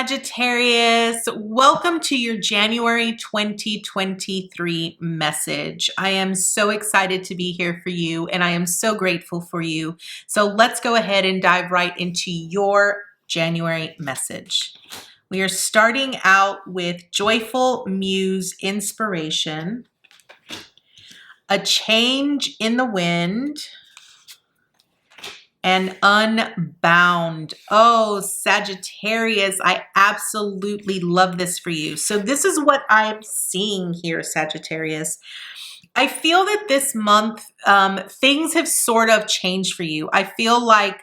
Sagittarius. Welcome to your January 2023 message. I am so excited to be here for you and I am so grateful for you. So let's go ahead and dive right into your January message. We are starting out with Joyful Muse Inspiration, a change in the wind, and unbound. Oh, Sagittarius, I absolutely love this for you. So this is what I'm seeing here, Sagittarius. I feel that this month, things have sort of changed for you. I feel like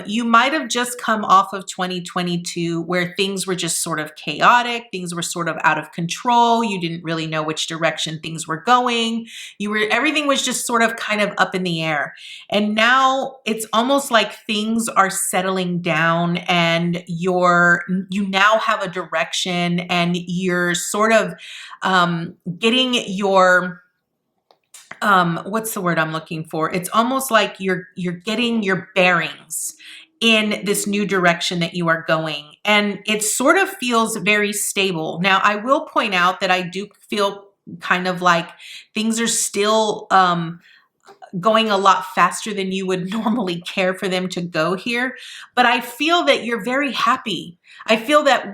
you might have just come off of 2022 where things were just sort of chaotic. Things were sort of out of control. You didn't really know which direction things were going. Everything was just sort of kind of up in the air. And now it's almost like things are settling down and you now have a direction and you're sort of getting your what's the word I'm looking for? It's almost like you're getting your bearings in this new direction that you are going. And it sort of feels very stable. Now, I will point out that I do feel kind of like things are still going a lot faster than you would normally care for them to go here. But I feel that you're very happy. I feel that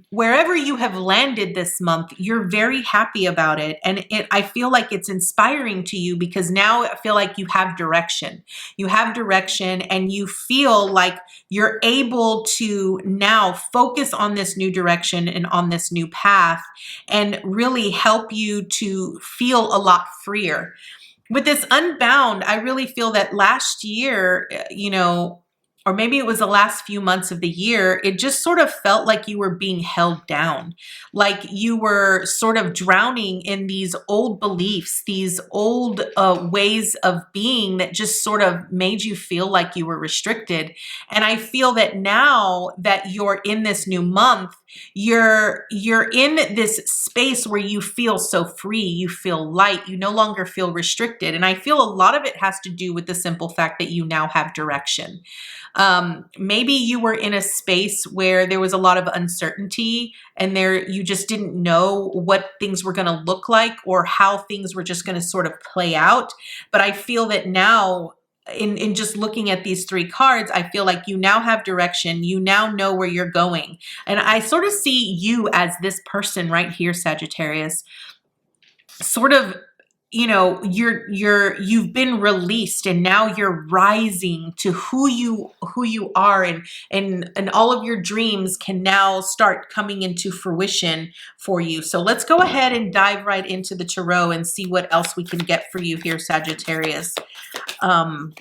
wherever you have landed this month, you're very happy about it. And I feel like it's inspiring to you because now I feel like you have direction. You have direction and you feel like you're able to now focus on this new direction and on this new path and really help you to feel a lot freer. With this unbound, I really feel that last year, or maybe it was the last few months of the year, it just sort of felt like you were being held down, like you were sort of drowning in these old beliefs, these old ways of being that just sort of made you feel like you were restricted. And I feel that now that you're in this new month, you're in this space where you feel so free, you feel light, you no longer feel restricted. And I feel a lot of it has to do with the simple fact that you now have direction. Maybe you were in a space where there was a lot of uncertainty and you just didn't know what things were going to look like or how things were just going to sort of play out. But I feel that now, in just looking at these three cards, I feel like you now have direction. You now know where you're going. And I sort of see you as this person right here, Sagittarius, sort of, you've been released and now you're rising to who you are, and all of your dreams can now start coming into fruition for you. So let's go ahead and dive right into the tarot and see what else we can get for you here, Sagittarius.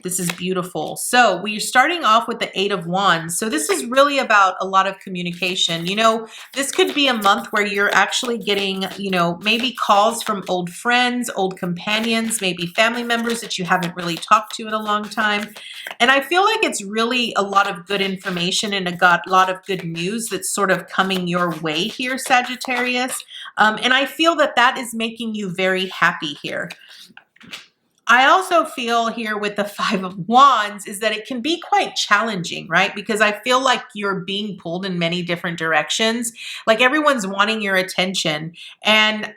This is beautiful. So we're starting off with the 8 of Wands. So this is really about a lot of communication. This could be a month where you're actually getting, maybe calls from old friends, old companions, maybe family members that you haven't really talked to in a long time. And I feel like it's really a lot of good information and a lot of good news that's sort of coming your way here, Sagittarius. And I feel that that is making you very happy here. I also feel here with the 5 of Wands is that it can be quite challenging, right? Because I feel like you're being pulled in many different directions. Like everyone's wanting your attention. And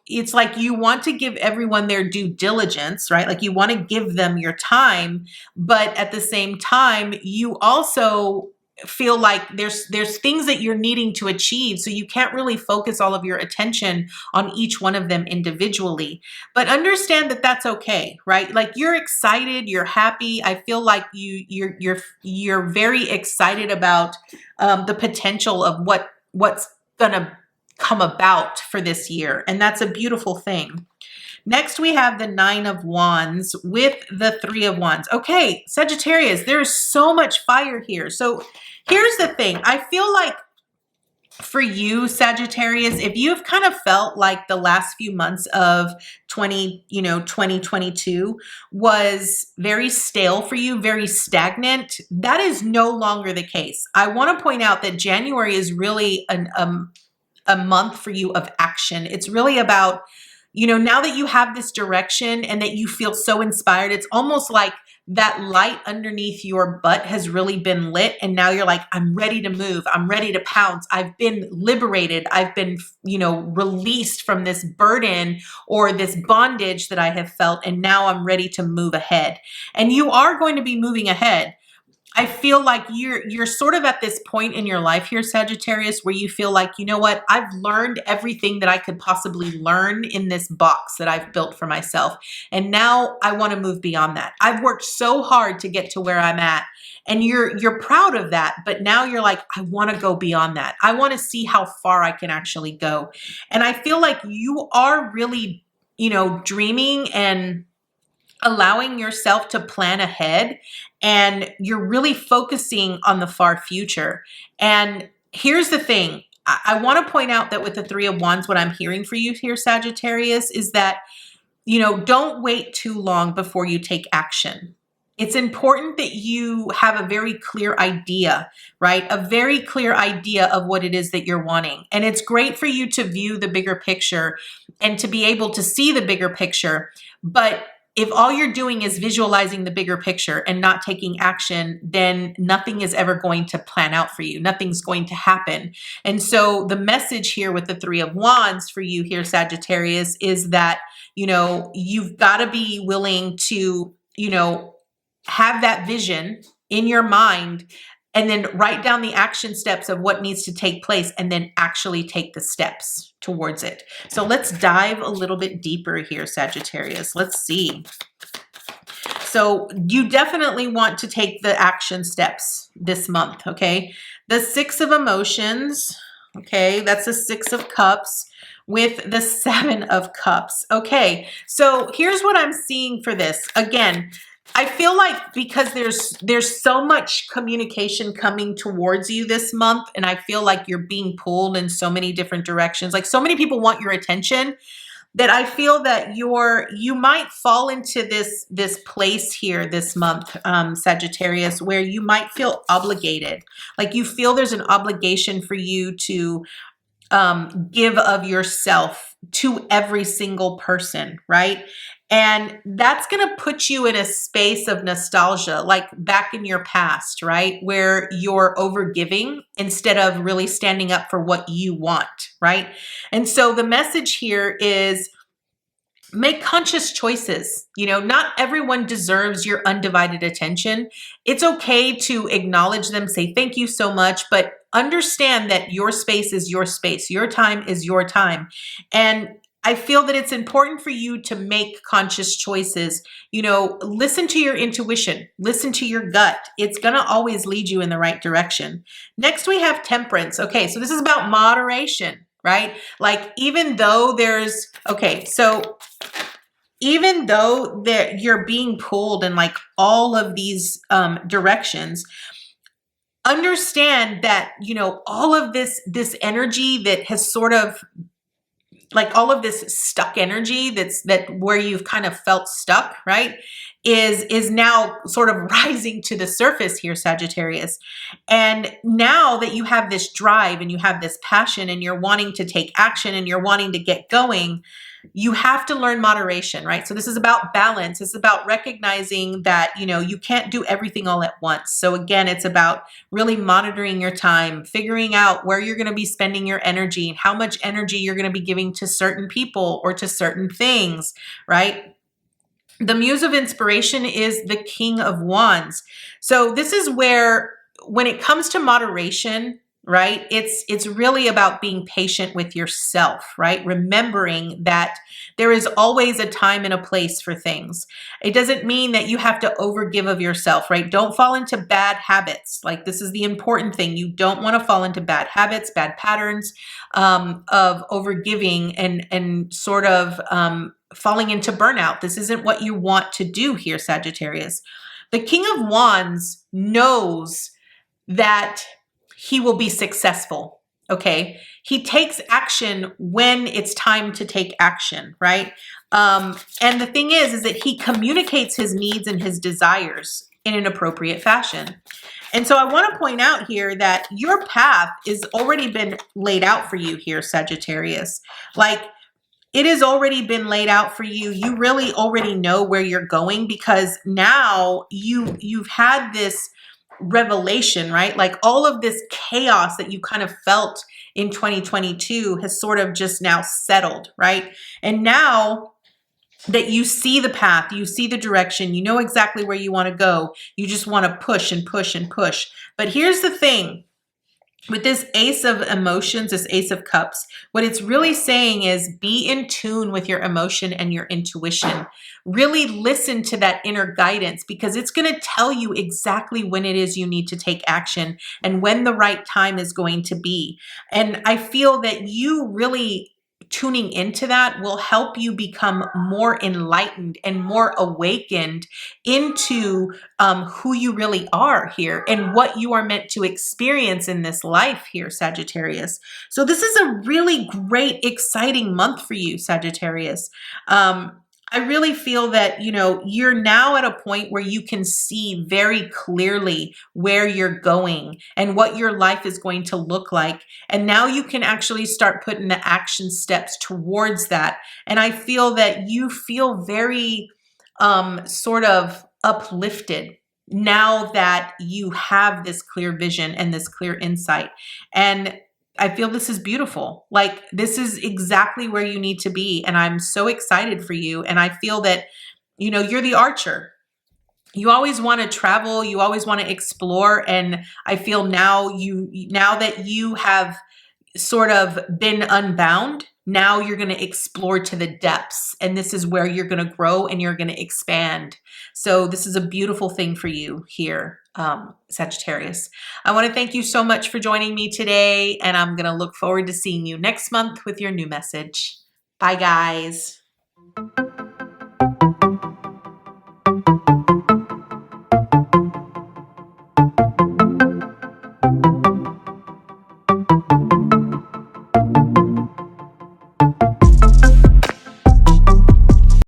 it's like you want to give everyone their due diligence, right? Like you want to give them your time. But at the same time, you also feel like there's things that you're needing to achieve, so you can't really focus all of your attention on each one of them individually. But understand that that's okay, right? Like you're excited, you're happy. I feel like you're very excited about the potential of what's gonna come about for this year, and that's a beautiful thing. Next, we have the 9 of Wands with the 3 of Wands. Okay, Sagittarius, there's so much fire here. So here's the thing. I feel like for you, Sagittarius, if you've kind of felt like the last few months of 2022 was very stale for you, very stagnant, that is no longer the case. I want to point out that January is really a month for you of action. It's really about, now that you have this direction and that you feel so inspired, it's almost like that light underneath your butt has really been lit. And now you're like, I'm ready to move. I'm ready to pounce. I've been liberated. I've been, released from this burden or this bondage that I have felt. And now I'm ready to move ahead. And you are going to be moving ahead. I feel like you're sort of at this point in your life here, Sagittarius, where you feel like, you know what, I've learned everything that I could possibly learn in this box that I've built for myself. And now I want to move beyond that. I've worked so hard to get to where I'm at. And you're proud of that, but now you're like, I want to go beyond that. I want to see how far I can actually go. And I feel like you are really, dreaming and allowing yourself to plan ahead, and you're really focusing on the far future. And here's the thing. I want to point out that with the Three of Wands, what I'm hearing for you here, Sagittarius, is that, don't wait too long before you take action. It's important that you have a very clear idea, right? A very clear idea of what it is that you're wanting. And it's great for you to view the bigger picture and to be able to see the bigger picture. But if all you're doing is visualizing the bigger picture and not taking action, then nothing is ever going to plan out for you. Nothing's going to happen. And so the message here with the Three of Wands for you here, Sagittarius, is that, you've got to be willing to, have that vision in your mind and then write down the action steps of what needs to take place and then actually take the steps towards it. So let's dive a little bit deeper here, Sagittarius. Let's see. So you definitely want to take the action steps this month, okay? The Six of Emotions, okay? That's the Six of Cups with the Seven of Cups. Okay, so here's what I'm seeing for this. Again, I feel like because there's so much communication coming towards you this month, and I feel like you're being pulled in so many different directions. Like so many people want your attention that I feel that you might fall into this place here this month, Sagittarius, where you might feel obligated. Like you feel there's an obligation for you to give of yourself to every single person, right? And that's going to put you in a space of nostalgia, like back in your past, right? Where you're overgiving instead of really standing up for what you want, right? And so the message here is make conscious choices. Not everyone deserves your undivided attention. It's okay to acknowledge them, say thank you so much, but understand that your space is your space. Your time is your time. And I feel that it's important for you to make conscious choices. Listen to your intuition, listen to your gut. It's going to always lead you in the right direction. Next, we have Temperance. Okay, so this is about moderation, right? Like even though you're being pulled in like all of these directions, understand that, all of this energy that has sort of like all of this stuck energy that where you've kind of felt stuck, right, is now sort of rising to the surface here, Sagittarius. And now that you have this drive and you have this passion and you're wanting to take action and you're wanting to get going, you have to learn moderation, right? So this is about balance. It's about recognizing that, you can't do everything all at once. So again, it's about really monitoring your time, figuring out where you're going to be spending your energy and how much energy you're going to be giving to certain people or to certain things, right? The Muse of Inspiration is the King of Wands. So this is where, when it comes to moderation, right, it's really about being patient with yourself, right? Remembering that there is always a time and a place for things. It doesn't mean that you have to overgive of yourself, right? Don't fall into bad habits. Like this is the important thing. You don't want to fall into bad habits, bad patterns of overgiving and sort of falling into burnout. This isn't what you want to do here, Sagittarius. The King of Wands knows that he will be successful, okay? He takes action when it's time to take action, right? And the thing is that he communicates his needs and his desires in an appropriate fashion. And so I want to point out here that your path has already been laid out for you here, Sagittarius. Like it has already been laid out for you. You really already know where you're going, because now you've had this revelation, right? Like all of this chaos that you kind of felt in 2022 has sort of just now settled, right? And now that you see the path, you see the direction, you know exactly where you want to go. You just want to push and push and push. But here's the thing. With this Ace of Emotions, this Ace of Cups, what it's really saying is be in tune with your emotion and your intuition. Really listen to that inner guidance, because it's going to tell you exactly when it is you need to take action and when the right time is going to be. And I feel that you really tuning into that will help you become more enlightened and more awakened into who you really are here and what you are meant to experience in this life here, Sagittarius. So this is a really great, exciting month for you, Sagittarius. I really feel that, you know, you're now at a point where you can see very clearly where you're going and what your life is going to look like. And now you can actually start putting the action steps towards that. And I feel that you feel very sort of uplifted now that you have this clear vision and this clear insight. And I feel this is beautiful. Like this is exactly where you need to be. And I'm so excited for you. And I feel that, you know, you're the archer. You always want to travel, you always want to explore. And I feel now that you have sort of been unbound, now you're going to explore to the depths. And this is where you're going to grow and you're going to expand. So this is a beautiful thing for you here, Sagittarius. I want to thank you so much for joining me today. And I'm going to look forward to seeing you next month with your new message. Bye, guys.